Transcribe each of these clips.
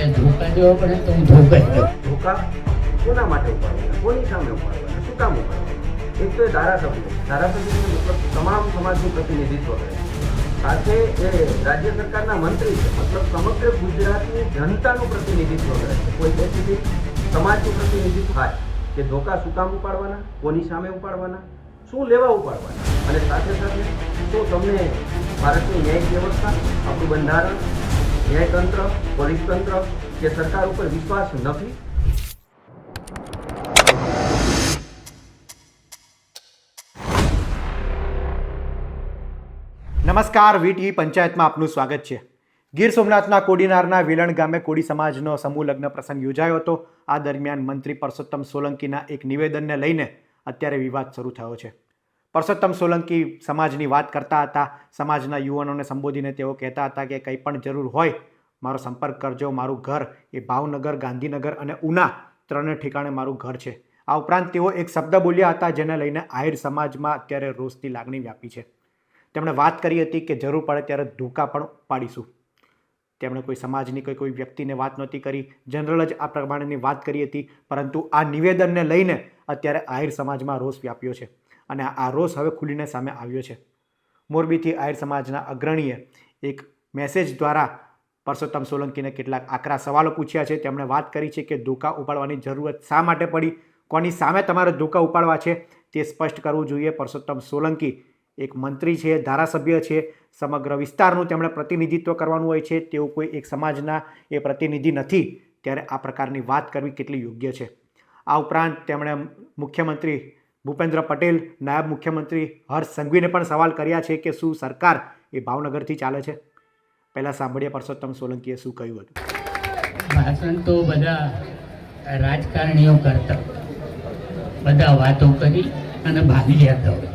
ત્યારે ધોકા દેવા પડે તો હું ધોકાઈ દઉં. ધોકા કોના માટે ઉપાડવાના, કોની સામે ઉપાડવાના, શું કામ ઉપાડવાના? એક તો એ ધારાસભ્ય મતલબ તમામ સમાજનું પ્રતિનિધિત્વ કરે છે, સાથે એ રાજ્ય સરકારના મંત્રી છે, મતલબ સમગ્ર ગુજરાતની જનતાનું પ્રતિનિધિત્વ કરે છે. કોઈ સ્પેસિફિક સમાજનું પ્રતિનિધિત્વ થાય કે ધોકા શું કામ ઉપાડવાના, કોની સામે ઉપાડવાના, શું લેવા ઉપાડવાના, અને સાથે સાથે શું તમને ભારતની ન્યાયિક વ્યવસ્થા, આપણું બંધારણ, ન્યાયતંત્ર, પોલીસ તંત્ર કે સરકાર ઉપર વિશ્વાસ નથી? નમસ્કાર, વીટી પંચાયતમાં આપનું સ્વાગત છે. ગીર સોમનાથના કોડીનારના વેલણ ગામે કોડી સમાજનો સમૂહ લગ્ન પ્રસંગ યોજાયો હતો. આ દરમિયાન મંત્રી પરસોત્તમ સોલંકીના એક નિવેદનને લઈને અત્યારે વિવાદ શરૂ થયો છે. પરસોત્તમ સોલંકી સમાજની વાત કરતા હતા. સમાજના યુવાનોને સંબોધીને તેઓ કહેતા હતા કે કંઈ પણ જરૂર હોય મારો સંપર્ક કરજો. મારું ઘર એ ભાવનગર, ગાંધીનગર અને ઉના ત્રણે ઠેકાણે મારું ઘર છે. આ ઉપરાંત તેઓ એક શબ્દ બોલ્યા હતા જેને લઈને આહિર સમાજમાં અત્યારે રોષની લાગણી વ્યાપી છે. તેમણે વાત કરી હતી કે જરૂર પડે ત્યારે ધોકા પણ પાડીશું. તેમણે કોઈ સમાજની કોઈ વ્યક્તિને વાત નહોતી કરી, જનરલ જ આ પ્રમાણેની વાત કરી હતી. પરંતુ આ નિવેદનને લઈને અત્યારે આહિર સમાજમાં રોષ વ્યાપ્યો છે અને આ રોષ હવે ખુલીને સામે આવ્યો છે. મોરબીથી આહિર સમાજના અગ્રણીએ એક મેસેજ દ્વારા પરસોત્તમ સોલંકીને કેટલાક આકરા સવાલો પૂછ્યા છે. તેમણે વાત કરી છે કે ધોકા ઉપાડવાની જરૂરત શા માટે પડી, કોની સામે તમારે ધોકા ઉપાડવા છે તે સ્પષ્ટ કરવું જોઈએ. પરસોત્તમ સોલંકી એક મંત્રી છે, ધારાસભ્ય છે, સમગ્ર વિસ્તારનું તેમણે પ્રતિનિધિત્વ કરવાનું હોય છે. તેઓ કોઈ એક સમાજના એ પ્રતિનિધિ નથી, ત્યારે આ પ્રકારની વાત કરવી કેટલી યોગ્ય છે. આ ઉપરાંત તેમણે મુખ્યમંત્રી ભૂપેન્દ્ર પટેલ, નાયબ મુખ્યમંત્રી હર્ષ સંઘવીને પણ સવાલ કર્યા છે કે શું સરકાર એ ભાવનગરથી ચાલે છે. પહેલાં સાંભળીએ પરસોત્તમ સોલંકીએ શું કહ્યું હતું. ભાષણ તો બધા રાજકારણીઓ કરતા, બધા વાતો કરી અને ભાગી જતા હોય,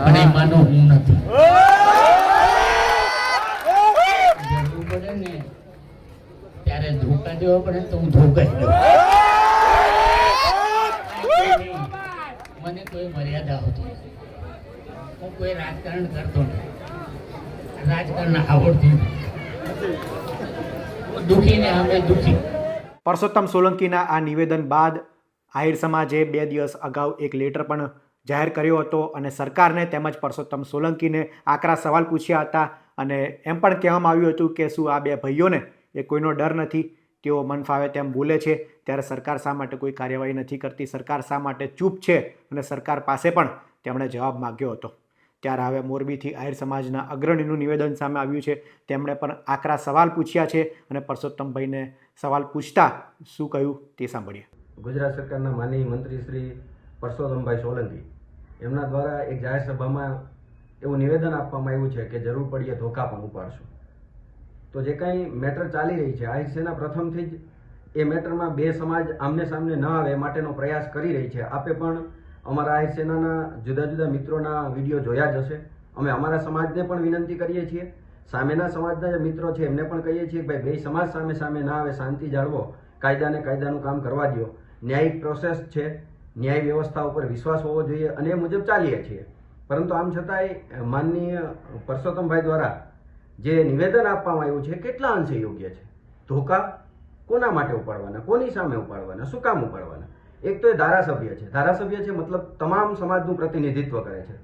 પણ એમાંનો હું નથી. જરૂર પડે ને ત્યારે ધોકા દેવા પડે તો હું ધોકાઈ દઉં. મને કોઈ મર્યાદા હોતી નથી. હું કોઈ રાજકારણ કરતો નથી, રાજકારણ આવડતું નથી. દુખીને અમે દુખી. પરસોત્તમ સોલંકીના આ નિવેદન બાદ આહિર સમાજે 2 દિવસ અગાઉ એક લેટર પણ જાહેર કર્યો હતો અને સરકારને તેમજ પરસોત્તમ સોલંકીને આકરા સવાલ પૂછ્યા હતા અને એમ પણ કહેવામાં આવ્યું હતું કે શું આ બે ભાઈઓને એ કોઈનો ડર નથી, તેઓ મન ફાવે તેમ બોલે છે, ત્યારે સરકાર શા માટે કોઈ કાર્યવાહી નથી કરતી, સરકાર શા માટે ચૂપ છે, અને સરકાર પાસે પણ તેમણે જવાબ માગ્યો હતો. ત્યારે હવે મોરબીથી આહિર સમાજના અગ્રણીનું નિવેદન સામે આવ્યું છે. તેમણે પણ આકરા સવાલ પૂછ્યા છે અને પરસોત્તમભાઈને સવાલ પૂછતા શું કહ્યું તે સાંભળીએ. ગુજરાત સરકારના માનનીય મંત્રી શ્રી પરસોત્તમભાઈ સોલંકી એમના દ્વારા એક જાહેર સભામાં એવું નિવેદન આપવામાં આવ્યું છે કે જરૂર પડીએ ધોકા પણ ઉપાડશું. તો જે કંઈ મેટર ચાલી રહી છે, આહિર સેના પ્રથમથી જ એ મેટરમાં બે સમાજ આમને સામને ન આવે એ માટેનો પ્રયાસ કરી રહી છે. આપે પણ અમારા આહિર સેનાના જુદા જુદા મિત્રોના વિડીયો જોયા જ હશે. અમે અમારા સમાજને પણ વિનંતી કરીએ છીએ, સામેના સમાજના જે મિત્રો છે એમને પણ કહીએ છીએ કે ભાઈ બે સમાજ સામે સામે ના આવે, શાંતિ જાળવો, કાયદાનું કામ કરવા દો. ન્યાયિક પ્રોસેસ છે, ન્યાય વ્યવસ્થા ઉપર વિશ્વાસ હોવો જોઈએ અને એ મુજબ ચાલીએ છીએ. પરંતુ આમ છતાંય માનનીય પરસોત્તમભાઈ દ્વારા જે નિવેદન આપવામાં આવ્યું છે કેટલા અંશે યોગ્ય છે? ધોકા કોના માટે ઉપાડવાના, કોની સામે ઉપાડવાના, શું કામ ઉપાડવાના? એક તો એ ધારાસભ્ય છે મતલબ તમામ સમાજનું પ્રતિનિધિત્વ કરે છે,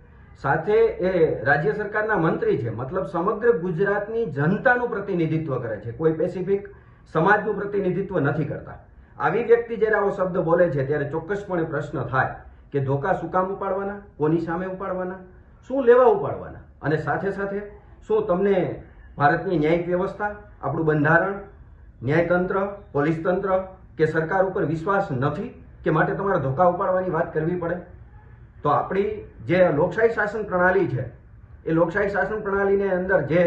સાથે એ રાજ્ય સરકારના મંત્રી છે, મતલબ સમગ્ર ગુજરાતની જનતાનું પ્રતિનિધિત્વ કરે છે, કોઈ સ્પેસિફિક સમાજનું પ્રતિનિધિત્વ નથી કરતા. આવી વ્યક્તિ જ્યારે આવો શબ્દ બોલે છે ત્યારે ચોક્કસપણે પ્રશ્ન થાય કે ધોકા શું કામ ઉપાડવાના, કોની સામે ઉપાડવાના, શું લેવા ઉપાડવાના, અને સાથે સાથે શું તમને ભારતની ન્યાયિક વ્યવસ્થા, આપણું બંધારણ, ન્યાયતંત્ર, પોલીસ તંત્ર કે સરકાર ઉપર વિશ્વાસ નથી કે માટે તમારે ધોકા ઉપાડવાની વાત કરવી પડે? તો આપણી જે લોકશાહી શાસન પ્રણાલી છે એ લોકશાહી શાસન પ્રણાલીની અંદર જે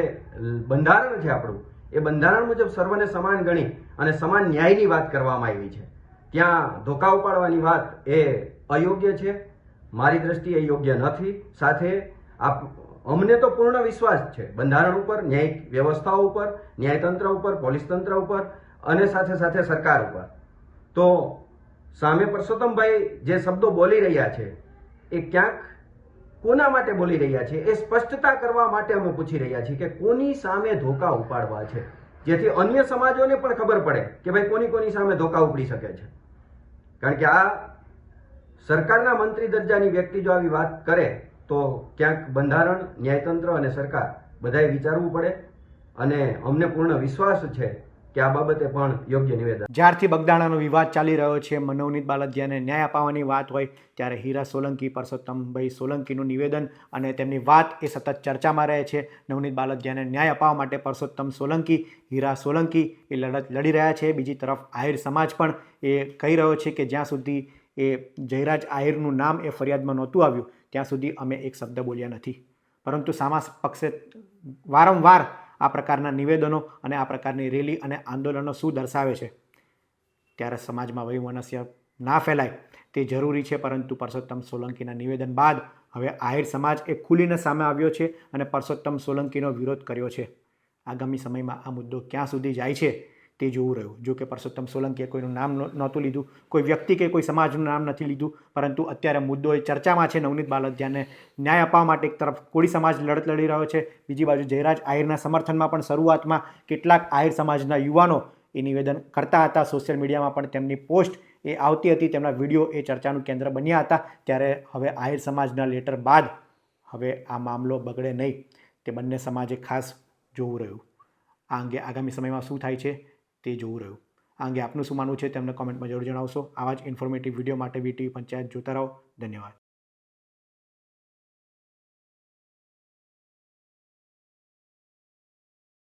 બંધારણ છે આપણું, એ બંધારણ મુજબ સર્વને સમાન ગણી અને સમાન ન્યાયની વાત કરવામાં આવી છે. ત્યાં ધોકા ઉપાડવાની વાત એ અયોગ્ય છે, મારી દ્રષ્ટિએ યોગ્ય નથી. સાથે અમને તો પૂર્ણ વિશ્વાસ છે બંધારણ ઉપર, ન્યાયિક વ્યવસ્થાઓ ઉપર, ન્યાયતંત્ર ઉપર, પોલીસ તંત્ર ઉપર અને સાથે સાથે સરકાર ઉપર. તો સામે પરસોત્તમભાઈ જે શબ્દો બોલી રહ્યા છે એ ક્યાંક કોના માટે બોલી રહ્યા છે એ સ્પષ્ટતા કરવા માટે અમે પૂછી રહ્યા છીએ કે કોની સામે ધોકા ઉપાડવા છે. જેથી અન્ય સમાજોને પણ ખબર પડે કે ભાઈ કોની કોની સામે ધોકા ઉપડી શકે છે. કારણ કે આ સરકારના મંત્રી દરજાની વ્યક્તિ જો આવી વાત કરે તો ક્યાંક બંધારણ, ન્યાયતંત્ર અને સરકાર બધાએ વિચારવું પડે અને અમને પૂર્ણ વિશ્વાસ છે કે આ બાબતે પણ યોગ્ય નિવેદન. જ્યારથી બગદાણાનો વિવાદ ચાલી રહ્યો છે, નવનીત બાલદિયાને ન્યાય અપાવવાની વાત હોય ત્યારે હીરા સોલંકી, પરસોત્તમભાઈ સોલંકીનું નિવેદન અને તેમની વાત એ સતત ચર્ચામાં રહે છે. નવનીત બાલદિયાને ન્યાય અપાવવા માટે પરસોત્તમ સોલંકી, હીરા સોલંકી એ લડત લડી રહ્યા છે. બીજી તરફ આહિર સમાજ પણ એ કહી રહ્યો છે કે જ્યાં સુધી એ જયરાજ આહિરનું નામ એ ફરિયાદમાં નહોતું આવ્યું ત્યાં સુધી અમે એક શબ્દ બોલ્યા નથી. પરંતુ સામા પક્ષે વારંવાર આ પ્રકારના નિવેદનો અને આ પ્રકારની રેલી અને આંદોલનો શું દર્શાવે છે ત્યારે સમાજમાં વૈમનસ્ય ના ફેલાય તે જરૂરી છે. પરંતુ પરસોત્તમ સોલંકીના નિવેદન બાદ હવે આહિર સમાજ એ ખુલીને સામે આવ્યો છે અને પરસોત્તમ સોલંકીનો વિરોધ કર્યો છે. આગામી સમયમાં આ મુદ્દો ક્યાં સુધી જાય છે તે જોવું રહ્યું. જો કે પરસોત્તમ સોલંકીએ કોઈનું નામ નહોતું લીધું, કોઈ વ્યક્તિ કે કોઈ સમાજનું નામ નથી લીધું, પરંતુ અત્યારે મુદ્દો એ ચર્ચામાં છે. નવનીત બાલદિયાને ન્યાય અપાવવા માટે એક તરફ કોળી સમાજ લડત લડી રહ્યો છે, બીજી બાજુ જયરાજ આહિરના સમર્થનમાં પણ શરૂઆતમાં કેટલાક આહિર સમાજના યુવાનો એ નિવેદન કરતા હતા. સોશિયલ મીડિયામાં પણ તેમની પોસ્ટ એ આવતી હતી, તેમના વિડીયો એ ચર્ચાનું કેન્દ્ર બન્યા હતા. ત્યારે હવે આહિર સમાજના લેટર બાદ હવે આ મામલો બગડે નહીં તે બંને સમાજે ખાસ જોવું રહ્યું. આ અંગે આગામી સમયમાં શું થાય છે તે જોવું રહ્યું. આ અંગે આપનું શું માનવું છે તેમને કોમેન્ટમાં જરૂર જણાવશો. આવા જ ઇન્ફોર્મેટિવ વિડીયો માટે વીટીવી પંચાયત જોતા રહો. ધન્યવાદ.